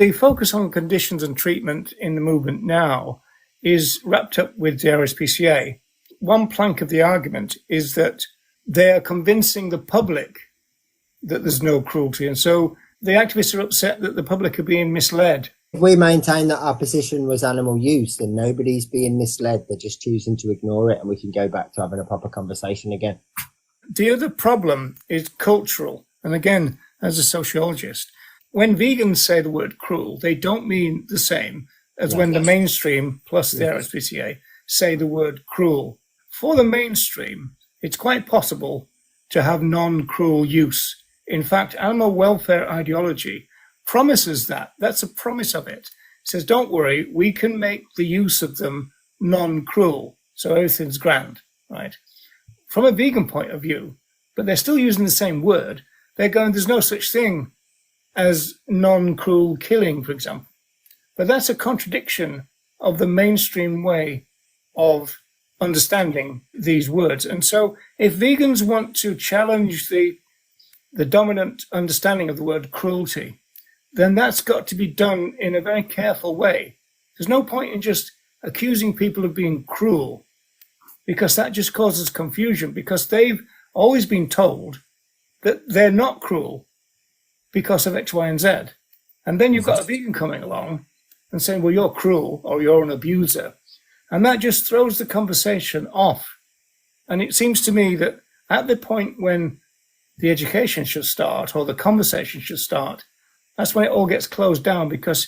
The focus on conditions and treatment in the movement now is wrapped up with the RSPCA. One plank of the argument is that they are convincing the public that there's no cruelty. And so the activists are upset that the public are being misled. If we maintain that our position was animal use, then nobody's being misled. They're just choosing to ignore it, and we can go back to having a proper conversation again. The other problem is cultural. And again, as a sociologist, when vegans say the word cruel, they don't mean the same as when the mainstream plus the RSPCA say the word cruel. For the mainstream, it's quite possible to have non-cruel use. In fact, animal welfare ideology promises that. That's a promise of it. It says, don't worry, we can make the use of them non-cruel, so everything's grand, right? From a vegan point of view, but they're still using the same word, they're going, there's no such thing as non-cruel killing, for example. But that's a contradiction of the mainstream way of understanding these words. And so if vegans want to challenge the dominant understanding of the word cruelty, then that's got to be done in a very careful way. There's no point in just accusing people of being cruel, because that just causes confusion, because they've always been told that they're not cruel because of X, Y, and Z. And then you've got a vegan coming along and saying, well, you're cruel or you're an abuser. And that just throws the conversation off. And it seems to me that at the point when the education should start or the conversation should start, that's when it all gets closed down, because,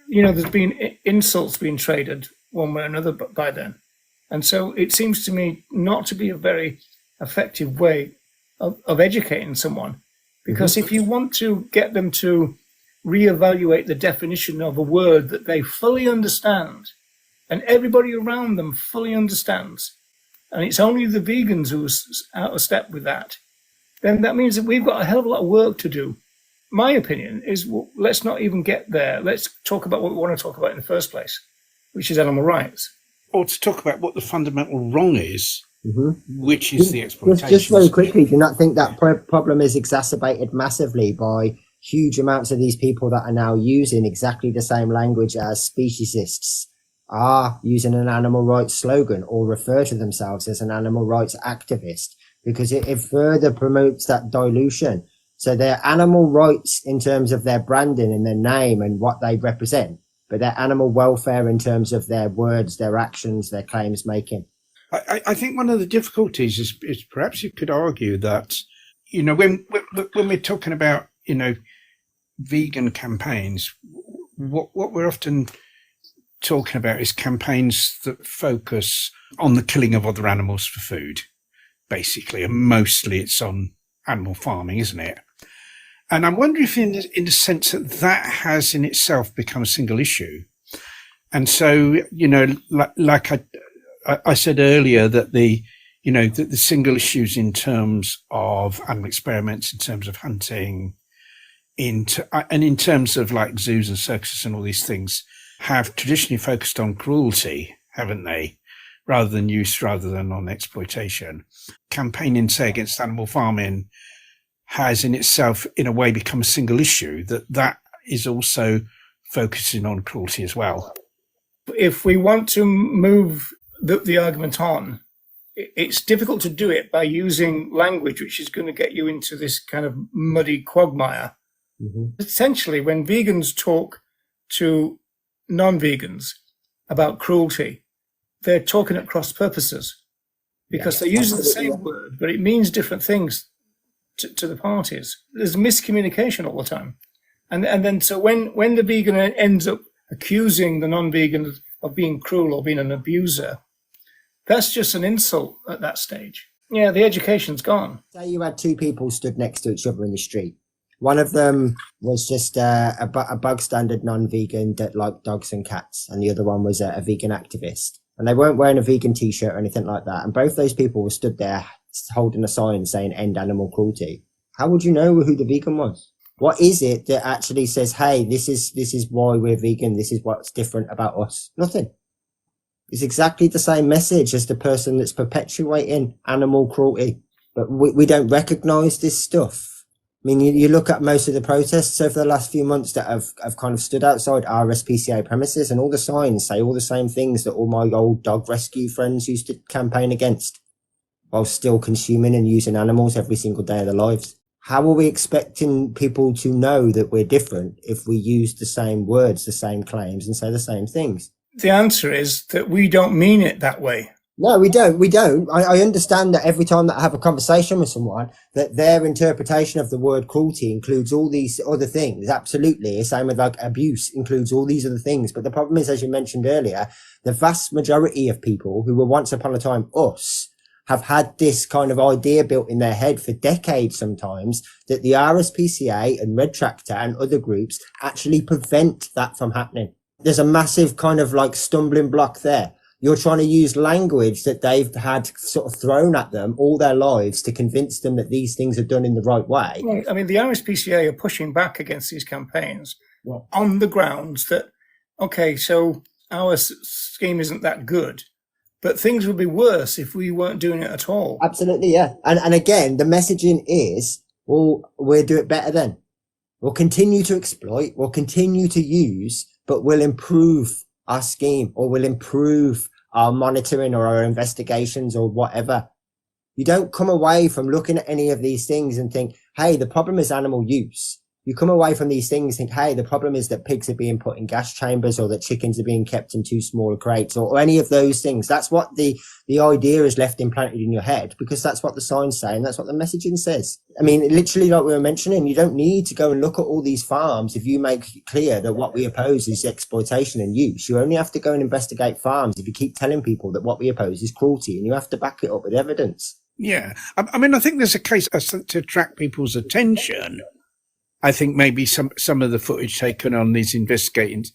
you know, there's been insults being traded one way or another by then. And so it seems to me not to be a very effective way of educating someone, because if you want to get them to reevaluate the definition of a word that they fully understand, and everybody around them fully understands, and it's only the vegans who are out of step with that, then that means that we've got a hell of a lot of work to do. My opinion is, well, let's not even get there. Let's talk about what we want to talk about in the first place, which is animal rights. Or to talk about what the fundamental wrong is, which is the exploitation. Just very quickly, do you not think that problem is exacerbated massively by huge amounts of these people that are now using exactly the same language as speciesists are using an animal rights slogan or refer to themselves as an animal rights activist, because it further promotes that dilution. So they're animal rights in terms of their branding and their name and what they represent, but they're animal welfare in terms of their words, their actions, their claims making. I think one of the difficulties is perhaps you could argue that, you know, when we're talking about, you know, vegan campaigns, what we're often talking about is campaigns that focus on the killing of other animals for food, basically, and mostly it's on animal farming, isn't it? And I'm wondering if in the sense that has in itself become a single issue. And so, you know, like I said earlier, that the single issues in terms of animal experiments, in terms of hunting, and in terms of like zoos and circuses and all these things, have traditionally focused on cruelty, haven't they? Rather than use, rather than on exploitation. Campaigning, say, against animal farming has in itself, in a way, become a single issue, that is also focusing on cruelty as well. If we want to move the argument on, it's difficult to do it by using language which is going to get you into this kind of muddy quagmire. Essentially, when vegans talk to non-vegans about cruelty, they're talking at cross purposes, because they're using the same word, but it means different things to the parties. There's miscommunication all the time. And then so when the vegan ends up accusing the non-vegan of being cruel or being an abuser, that's just an insult at that stage. Yeah, the education's gone. Say you had two people stood next to each other in the street. One of them was just a bug standard non-vegan that liked dogs and cats, and the other one was a vegan activist. And they weren't wearing a vegan t-shirt or anything like that. And both those people were stood there holding a sign saying end animal cruelty. How would you know who the vegan was? What is it that actually says, hey, this is why we're vegan, this is what's different about us? Nothing. It's exactly the same message as the person that's perpetuating animal cruelty. But we don't recognize this stuff. mean, you look at most of the protests over the last few months that have kind of stood outside RSPCA premises, and all the signs say all the same things that all my old dog rescue friends used to campaign against, while still consuming and using animals every single day of their lives. How are we expecting people to know that we're different if we use the same words, the same claims, and say the same things? The answer is that we don't mean it that way. No, we don't. We don't. I understand that every time that I have a conversation with someone, that their interpretation of the word cruelty includes all these other things. Absolutely. Same with like abuse includes all these other things. But the problem is, as you mentioned earlier, the vast majority of people who were once upon a time us have had this kind of idea built in their head for decades sometimes that the RSPCA and Red Tractor and other groups actually prevent that from happening. There's a massive kind of like stumbling block there. You're trying to use language that they've had sort of thrown at them all their lives to convince them that these things are done in the right way. Well, I mean, the RSPCA are pushing back against these campaigns on the grounds that, okay, so our scheme isn't that good, but things would be worse if we weren't doing it at all. Absolutely, yeah. And again, the messaging is, well, we'll do it better then. We'll continue to exploit, we'll continue to use, but we'll improve our scheme, or we'll improve our monitoring or our investigations or whatever. You don't come away from looking at any of these things and think, hey, the problem is animal use. You come away from these things and think, hey, the problem is that pigs are being put in gas chambers, or that chickens are being kept in too small crates, or any of those things. That's what the idea is left implanted in your head, because that's what the signs say and that's what the messaging says. I mean, literally, like we were mentioning, you don't need to go and look at all these farms if you make it clear that what we oppose is exploitation and use. You only have to go and investigate farms if you keep telling people that what we oppose is cruelty, and you have to back it up with evidence. Yeah. I mean, I think there's a case to attract people's attention. I think maybe some of the footage taken on these investigations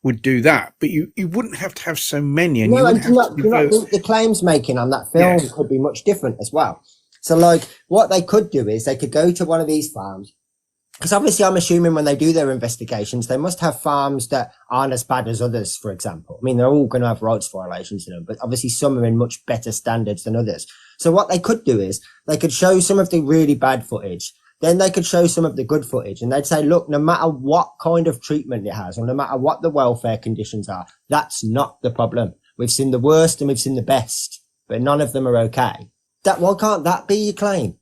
would do that, but you wouldn't have to have so many. And no, you and wouldn't have to devote... the claims making on that film could be much different as well. So, like, what they could do is they could go to one of these farms, because obviously I'm assuming when they do their investigations, they must have farms that aren't as bad as others, for example. I mean, they're all going to have rights violations in them, but obviously some are in much better standards than others. So what they could do is they could show some of the really bad footage. Then they could show some of the good footage, and they'd say, look, no matter what kind of treatment it has, or no matter what the welfare conditions are, that's not the problem. We've seen the worst and we've seen the best, but none of them are okay. Why can't that be your claim?